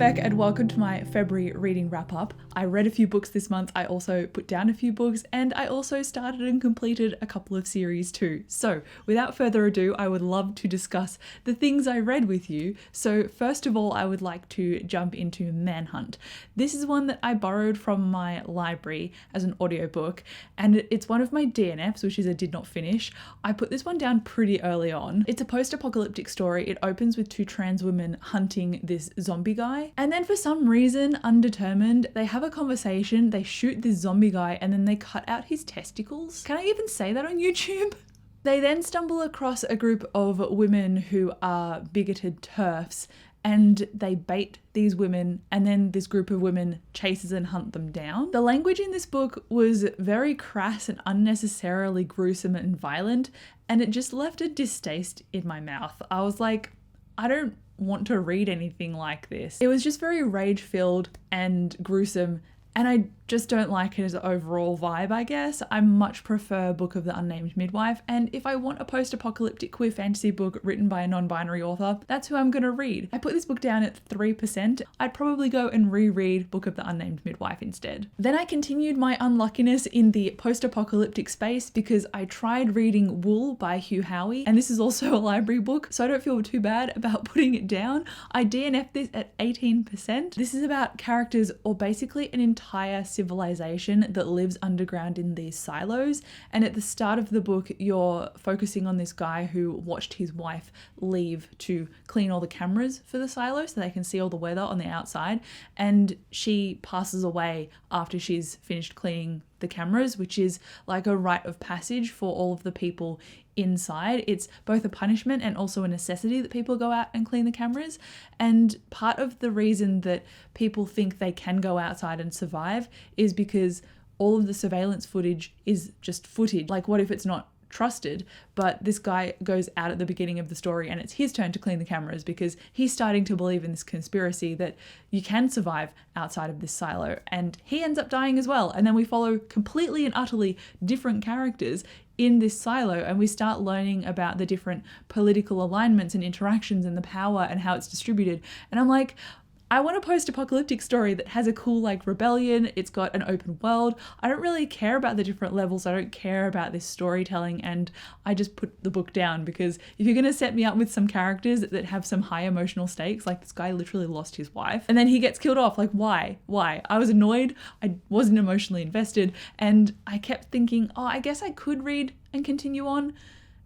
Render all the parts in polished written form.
Beck and welcome to my February reading wrap up. I read a few books this month, I also put down a few books, and I also started and completed a couple of series too. So without further ado, I would love to discuss the things I read with you. So first of all, I would like to jump into Manhunt. This is one that I borrowed from my library as an audiobook, and it's one of my DNFs, which is a did not finish. I put this one down pretty early on. It's a post-apocalyptic story. It opens with two trans women hunting this zombie guy, and then for some reason, undetermined, they have a conversation, they shoot this zombie guy, and then they cut out his testicles. Can I even say that on YouTube? They then stumble across a group of women who are bigoted TERFs, and they bait these women, and then this group of women chases and hunt them down. The language in this book was very crass and unnecessarily gruesome and violent, and it just left a distaste in my mouth. I was like, I don't want to read anything like this. It was just very rage-filled and gruesome, and I just don't like it as an overall vibe, I guess. I much prefer Book of the Unnamed Midwife, and if I want a post-apocalyptic queer fantasy book written by a non-binary author, that's who I'm gonna read. I put this book down at 3%. I'd probably go and reread Book of the Unnamed Midwife instead. Then I continued my unluckiness in the post-apocalyptic space because I tried reading Wool by Hugh Howey, and this is also a library book, so I don't feel too bad about putting it down. I DNF'd this at 18%. This is about characters, or basically an entire civilization that lives underground in these silos, and at the start of the book you're focusing on this guy who watched his wife leave to clean all the cameras for the silo so they can see all the weather on the outside, and she passes away after she's finished cleaning the cameras, which is like a rite of passage for all of the people inside. It's both a punishment and also a necessity that people go out and clean the cameras. And part of the reason that people think they can go outside and survive is because all of the surveillance footage is just footage. Like, what if it's not trusted? But this guy goes out at the beginning of the story and it's his turn to clean the cameras because he's starting to believe in this conspiracy that you can survive outside of this silo, and he ends up dying as well. And then we follow completely and utterly different characters in this silo, and we start learning about the different political alignments and interactions and the power and how it's distributed. And I'm like, I want a post-apocalyptic story that has a cool like rebellion. It's got an open world. I don't really care about the different levels. I don't care about this storytelling, and I just put the book down because if you're going to set me up with some characters that have some high emotional stakes, like this guy literally lost his wife and then he gets killed off, like why? I was annoyed. I wasn't emotionally invested, and I kept thinking, oh, I guess I could read and continue on.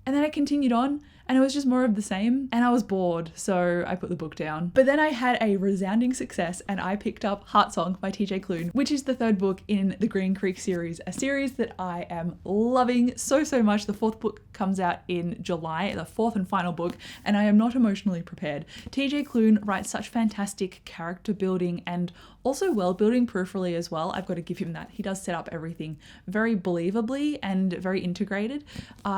And then I continued on, and it was just more of the same, and I was bored, so I put the book down. But then I had a resounding success, and I picked up Heartsong by TJ Klune, which is the third book in the Green Creek series, a series that I am loving so much. The fourth book comes out in July, the fourth and final book, and I am not emotionally prepared. TJ Klune writes such fantastic character building and also world building peripherally as well. I've got to give him that. He does set up everything very believably and very integrated.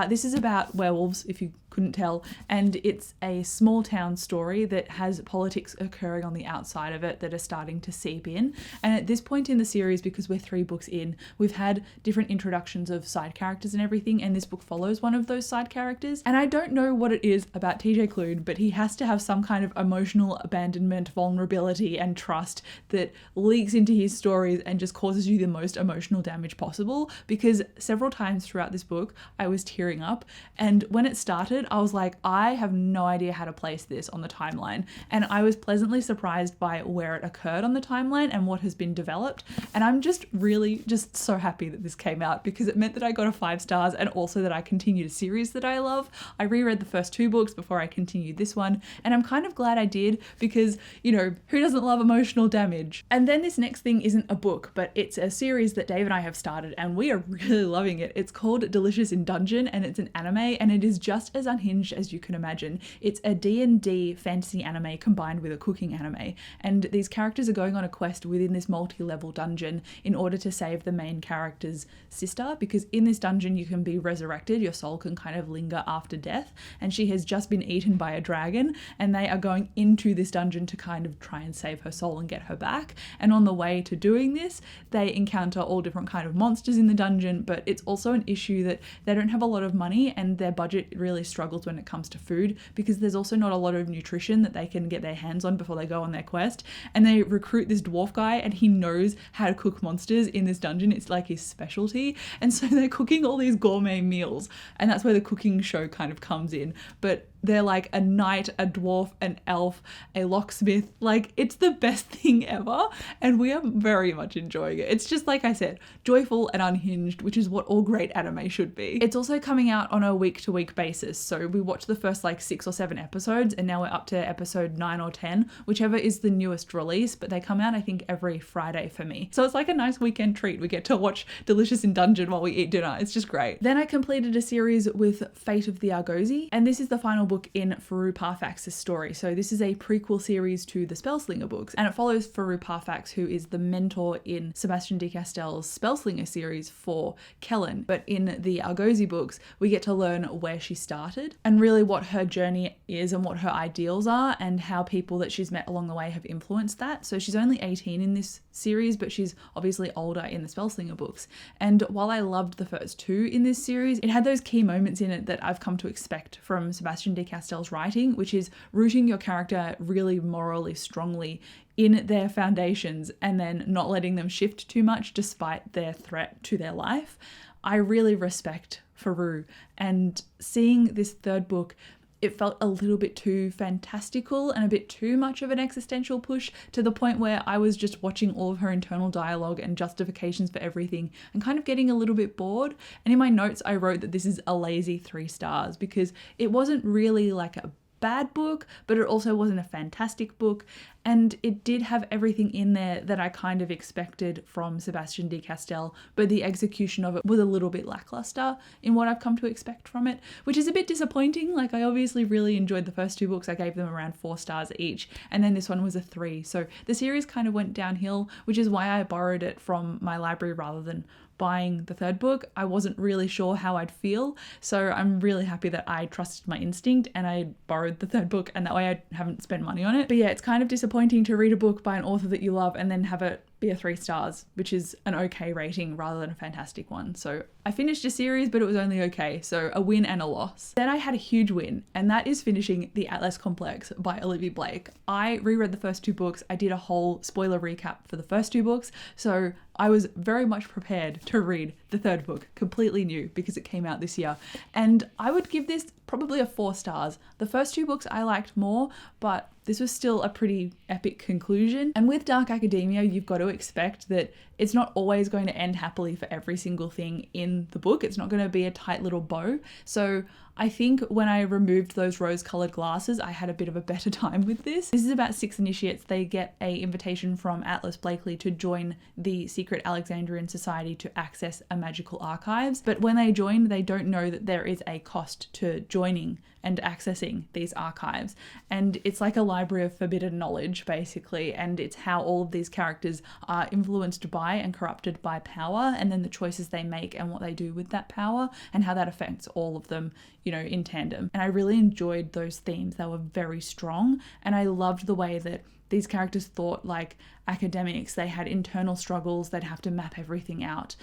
This is about werewolves, if you couldn't tell, and it's a small town story that has politics occurring on the outside of it that are starting to seep in. And at this point in the series, because we're 3 books in, we've had different introductions of side characters and everything, and this book follows one of those side characters. And I don't know what it is about TJ Klune, but he has to have some kind of emotional abandonment, vulnerability, and trust that leaks into his stories and just causes you the most emotional damage possible, because several times throughout this book I was tearing up, and when it started I was like, I have no idea how to place this on the timeline, and I was pleasantly surprised by where it occurred on the timeline and what has been developed. And I'm just really just so happy that this came out, because it meant that I got a 5 stars and also that I continued a series that I love. I reread the first 2 books before I continued this one, and I'm kind of glad I did, because, you know, who doesn't love emotional damage? And then this next thing isn't a book, but it's a series that Dave and I have started and we are really loving it. It's called Delicious in Dungeon, and it's an anime, and it is just as unhinged as you can imagine. It's a D&D fantasy anime combined with a cooking anime, and these characters are going on a quest within this multi-level dungeon in order to save the main character's sister, because in this dungeon you can be resurrected, your soul can kind of linger after death, and she has just been eaten by a dragon, and they are going into this dungeon to kind of try and save her soul and get her back. And on the way to doing this, they encounter all different kind of monsters in the dungeon, but it's also an issue that they don't have a lot of money and their budget really struggles struggles when it comes to food, because there's also not a lot of nutrition that they can get their hands on before they go on their quest. And they recruit this dwarf guy, and he knows how to cook monsters in this dungeon. It's like his specialty. And so they're cooking all these gourmet meals, and that's where the cooking show kind of comes in. But they're like a knight, a dwarf, an elf, a locksmith. Like, it's the best thing ever, and we are very much enjoying it. It's just, like I said, joyful and unhinged, which is what all great anime should be. It's also coming out on a week-to-week basis, so we watched the first like 6 or 7 episodes, and now we're up to episode 9 or 10, whichever is the newest release, but they come out, I think, every Friday for me. So it's like a nice weekend treat. We get to watch Delicious in Dungeon while we eat dinner. It's just great. Then I completed a series with Fate of the Argosy, and this is the final book in Faru Parfax's story. So this is a prequel series to the Spellslinger books, and it follows Faru Parfax, who is the mentor in Sebastian de Castell's Spellslinger series for Kellen. But in the Argosy books, we get to learn where she started and really what her journey is and what her ideals are, and how people that she's met along the way have influenced that. So she's only 18 in this series, but she's obviously older in the Spellslinger books. And while I loved the first 2 in this series, it had those key moments in it that I've come to expect from Sebastian de Castell's writing, which is rooting your character really morally strongly in their foundations and then not letting them shift too much despite their threat to their life. I really respect Faru, and seeing this third book, it felt a little bit too fantastical and a bit too much of an existential push, to the point where I was just watching all of her internal dialogue and justifications for everything and kind of getting a little bit bored. And in my notes, I wrote that this is a lazy 3 stars, because it wasn't really like a bad book, but it also wasn't a fantastic book, and it did have everything in there that I kind of expected from Sebastian de Castell, but the execution of it was a little bit lackluster in what I've come to expect from it, which is a bit disappointing. Like, I obviously really enjoyed the first 2 books. I gave them around 4 stars each, and then this one was a 3. So the series kind of went downhill, which is why I borrowed it from my library rather than buying the third book. I wasn't really sure how I'd feel, so I'm really happy that I trusted my instinct and I borrowed the third book, and that way I haven't spent money on it. But yeah, it's kind of disappointing to read a book by an author that you love and then have it be a 3 stars, which is an okay rating rather than a fantastic one. So I finished a series, but it was only okay, so a win and a loss. Then I had a huge win, and that is finishing The Atlas Complex by Olivia Blake. I reread the first 2 books. I did a whole spoiler recap for the first 2 books, so I was very much prepared to read the third book, completely new because it came out this year. And I would give this probably a 4 stars. The first 2 books I liked more, but this was still a pretty epic conclusion. And with Dark Academia, you've got to expect that it's not always going to end happily for every single thing in the book. It's not going to be a tight little bow. So I think when I removed those rose-colored glasses, I had a bit of a better time with this. This is about 6 initiates. They get an invitation from Atlas Blakely to join the secret Alexandrian Society to access a magical archives. But when they join, they don't know that there is a cost to joining and accessing these archives. And it's like a library of forbidden knowledge, basically. And it's how all of these characters are influenced by and corrupted by power, and then the choices they make and what they do with that power, and how that affects all of them, you know, in tandem. And I really enjoyed those themes. They were very strong, and I loved the way that these characters thought like academics. They had internal struggles. They'd have to map everything out.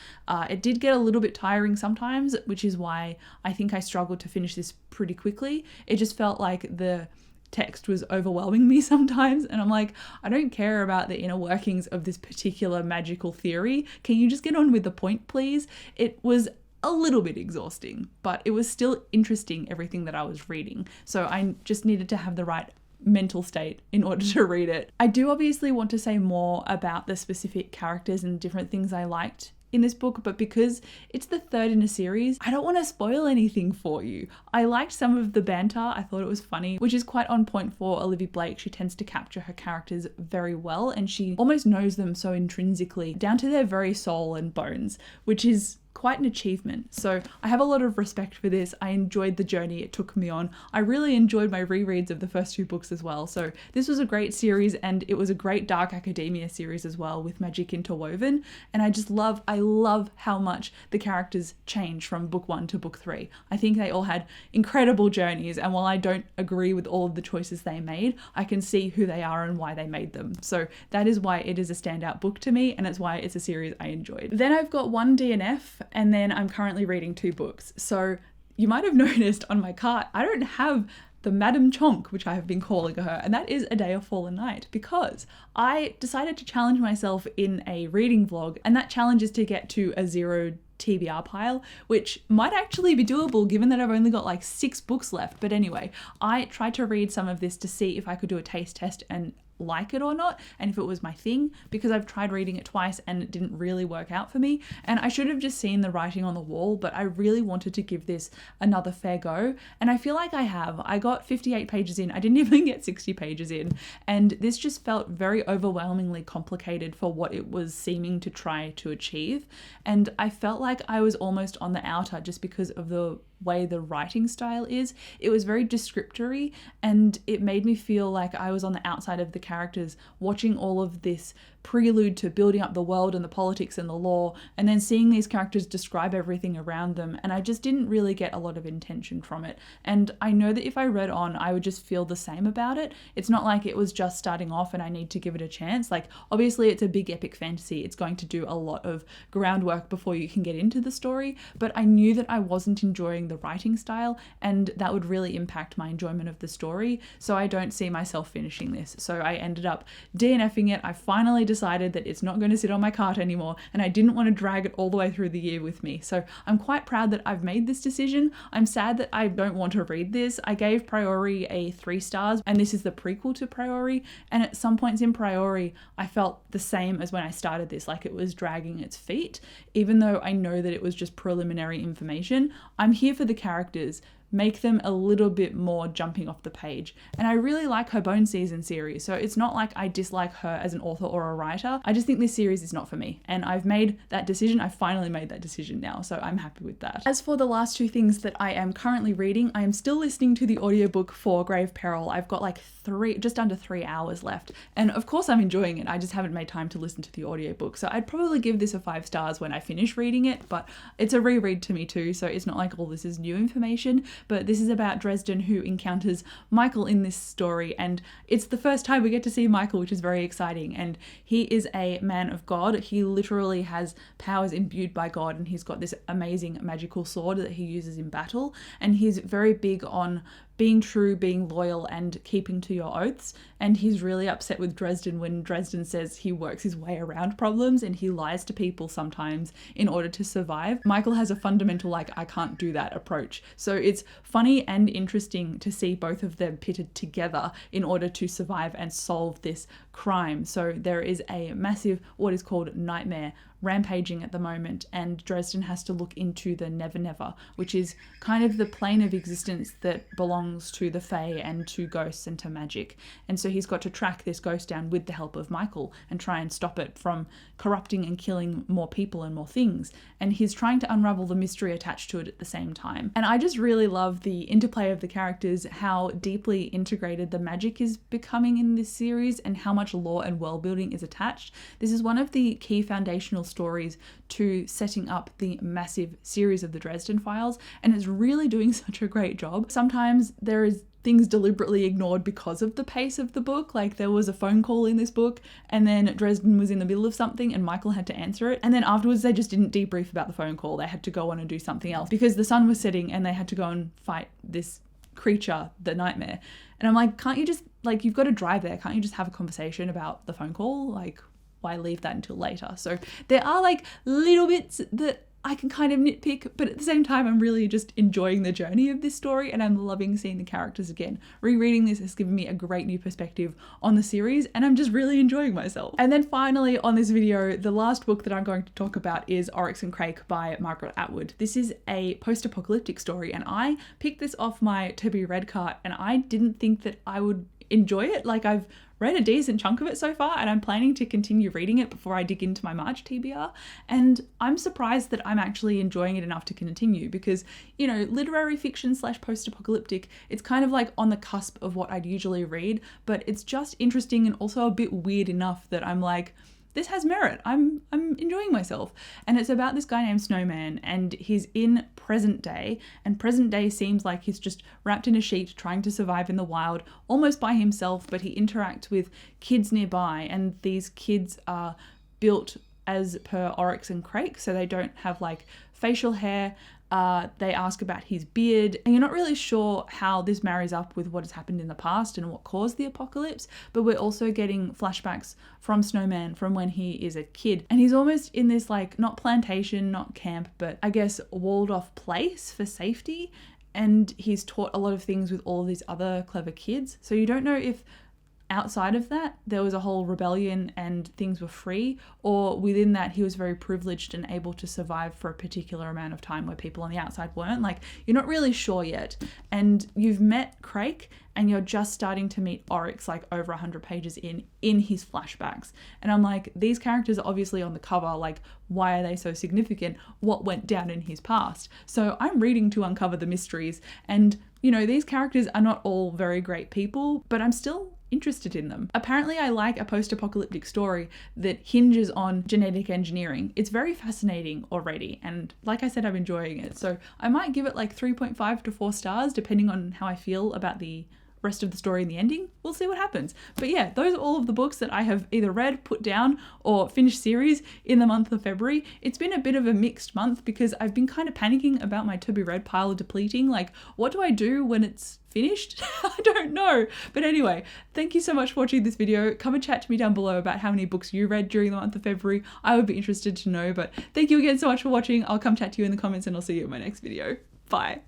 It did get a little bit tiring sometimes, which is why I think I struggled to finish this pretty quickly. It just felt like the text was overwhelming me sometimes, and I'm like, I don't care about the inner workings of this particular magical theory. Can you just get on with the point, please? It was a little bit exhausting, but it was still interesting, everything that I was reading. So I just needed to have the right mental state in order to read it. I do obviously want to say more about the specific characters and different things I liked in this book, but because it's the third in a series, I don't want to spoil anything for you. I liked some of the banter. I thought it was funny, which is quite on point for Olivia Blake. She tends to capture her characters very well, and she almost knows them so intrinsically, down to their very soul and bones, which is quite an achievement. So I have a lot of respect for this. I enjoyed the journey it took me on. I really enjoyed my rereads of the first 2 books as well. So this was a great series, and it was a great Dark Academia series as well, with magic interwoven. And I love how much the characters change from book 1 to book 3. I think they all had incredible journeys, and while I don't agree with all of the choices they made, I can see who they are and why they made them. So that is why it is a standout book to me, and it's why it's a series I enjoyed. Then I've got one DNF, and then I'm currently reading 2 books. So you might have noticed on my cart, I don't have the Madam Chonk, which I have been calling her, and that is A Day of Fallen Night, because I decided to challenge myself in a reading vlog, and that challenge is to get to a 0 TBR pile, which might actually be doable given that I've only got like 6 books left. But anyway, I tried to read some of this to see if I could do a taste test and like it or not, and if it was my thing, because I've tried reading it twice and it didn't really work out for me, and I should have just seen the writing on the wall, but I really wanted to give this another fair go, and I feel like I have. I got 58 pages in, I didn't even get 60 pages in, and this just felt very overwhelmingly complicated for what it was seeming to try to achieve, and I felt like I was almost on the outer just because of the way the writing style is. It was very descriptory, and it made me feel like I was on the outside of the characters, watching all of this prelude to building up the world and the politics and the law, and then seeing these characters describe everything around them, and I just didn't really get a lot of intention from it. And I know that if I read on, I would just feel the same about it. It's not like it was just starting off and I need to give it a chance. Like, obviously it's a big epic fantasy, it's going to do a lot of groundwork before you can get into the story, but I knew that I wasn't enjoying the writing style, and that would really impact my enjoyment of the story, so I don't see myself finishing this. So I ended up DNFing it. I finally decided that it's not going to sit on my cart anymore, and I didn't want to drag it all the way through the year with me. So I'm quite proud that I've made this decision. I'm sad that I don't want to read this. I gave Priori a 3 stars, and this is the prequel to Priori, and at some points in Priori I felt the same as when I started this, like it was dragging its feet, even though I know that it was just preliminary information. I'm here for the characters, make them a little bit more jumping off the page. And I really like her Bone Season series, so it's not like I dislike her as an author or a writer. I just think this series is not for me, and I've made that decision. I finally made that decision now, so I'm happy with that. As for the last 2 things that I am currently reading, I am still listening to the audiobook for Grave Peril. I've got like just under 3 hours left, and of course I'm enjoying it. I just haven't made time to listen to the audiobook, so I'd probably give this a 5 stars when I finish reading it, but it's a reread to me too, so it's not like all this is new information. But this is about Dresden, who encounters Michael in this story, and it's the first time we get to see Michael, which is very exciting. And he is a man of God. He literally has powers imbued by God, and he's got this amazing magical sword that he uses in battle, and he's very big on being true, being loyal, and keeping to your oaths. And he's really upset with Dresden when Dresden says he works his way around problems and he lies to people sometimes in order to survive. Michael has a fundamental, like, I can't do that approach. So it's funny and interesting to see both of them pitted together in order to survive and solve this crime. So there is a massive, what is called nightmare, rampaging at the moment, and Dresden has to look into the Never Never, which is kind of the plane of existence that belongs to the Fae and to ghosts and to magic. And so he's got to track this ghost down with the help of Michael and try and stop it from corrupting and killing more people and more things. And he's trying to unravel the mystery attached to it at the same time. And I just really love the interplay of the characters, how deeply integrated the magic is becoming in this series, and how much lore and world building is attached. This is one of the key foundational stories to setting up the massive series of the Dresden Files, and it's really doing such a great job. Sometimes there is things deliberately ignored because of the pace of the book. Like, there was a phone call in this book, and then Dresden was in the middle of something and Michael had to answer it, and then afterwards they just didn't debrief about the phone call. They had to go on and do something else because the sun was setting and they had to go and fight this creature, the nightmare. And I'm like, can't you just, like, you've got to drive there, can't you just have a conversation about the phone call? Like, why leave that until later? So there are like little bits that I can kind of nitpick, but at the same time, I'm really just enjoying the journey of this story, and I'm loving seeing the characters again. Rereading this has given me a great new perspective on the series, and I'm just really enjoying myself. And then finally on this video, the last book that I'm going to talk about is Oryx and Crake by Margaret Atwood. This is a post-apocalyptic story, and I picked this off my to be read cart, and I didn't think that I would enjoy it. Like, I've read a decent chunk of it so far, and I'm planning to continue reading it before I dig into my March TBR, and I'm surprised that I'm actually enjoying it enough to continue, because, you know, literary fiction / post-apocalyptic, it's kind of like on the cusp of what I'd usually read, but it's just interesting and also a bit weird enough that I'm like, this has merit. I'm enjoying myself. And it's about this guy named Snowman, and he's in present day, and present day seems like he's just wrapped in a sheet trying to survive in the wild almost by himself, but he interacts with kids nearby, and these kids are built as per Oryx and Crake, so they don't have like facial hair. They ask about his beard, and you're not really sure how this marries up with what has happened in the past and what caused the apocalypse, but we're also getting flashbacks from Snowman from when he is a kid, and he's almost in this like, not plantation, not camp, but I guess walled off place for safety, and he's taught a lot of things with all of these other clever kids. So you don't know if outside of that there was a whole rebellion and things were free, or within that he was very privileged and able to survive for a particular amount of time where people on the outside weren't. Like, you're not really sure yet, and you've met Crake and you're just starting to meet Oryx like over 100 pages in his flashbacks, and I'm like, these characters are obviously on the cover, like why are they so significant? What went down in his past? So I'm reading to uncover the mysteries, and you know, these characters are not all very great people, but I'm still interested in them. Apparently I like a post-apocalyptic story that hinges on genetic engineering. It's very fascinating already, and like I said, I'm enjoying it. So I might give it like 3.5 to 4 stars depending on how I feel about the rest of the story and the ending. We'll see what happens. But yeah, those are all of the books that I have either read, put down, or finished series in the month of February. It's been a bit of a mixed month because I've been kind of panicking about my to be read pile depleting. Like, what do I do when it's finished? I don't know. But anyway, thank you so much for watching this video. Come and chat to me down below about how many books you read during the month of February. I would be interested to know. But thank you again so much for watching. I'll come chat to you in the comments, and I'll see you in my next video. Bye.